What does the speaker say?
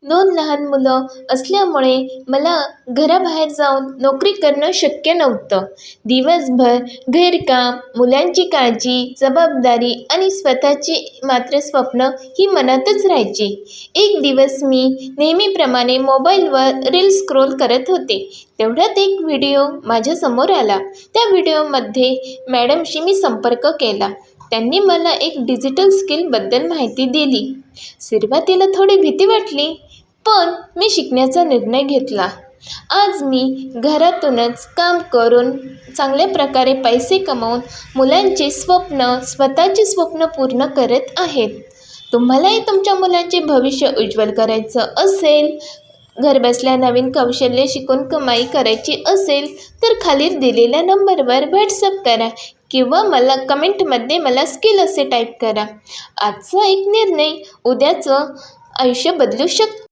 2 लहान मुलं असल्यामुळे मला घराबाहेर जाऊन नोकरी करणं शक्य नव्हतं. दिवसभर घरकाम, मुलांची काळजी, जबाबदारी आणि स्वतःची मात्र स्वप्न ही मनातच राहायची. एक दिवस मी नेहमीप्रमाणे मोबाईलवर रील्स स्क्रोल करत होते. तेवढ्यात एक व्हिडिओ माझ्यासमोर आला. त्या व्हिडिओमध्ये मॅडमशी मी संपर्क केला. त्यांनी मला एक डिजिटल स्किलबद्दल माहिती दिली. सुरुवातीला थोडी भीती वाटली, पण मी शिकण्याचा निर्णय घेतला. आज मी घरातूनच काम करून चांगल्या प्रकारे पैसे कमावून मुलांचे स्वप्न, स्वतःचे स्वप्न पूर्ण करत आहेत. तुम्हालाही तुमच्या मुलांचे भविष्य उज्ज्वल करायचं असेल, घरबसल्या नवीन कौशल्य शिकून कमाई करायची असेल तर खाली दिलेल्या नंबरवर व्हॉट्सअप करा किंवा मला कमेंटमध्ये मला स्किल असे टाईप करा. आजचा एक निर्णय उद्याचं आयुष्य बदलू शकतो.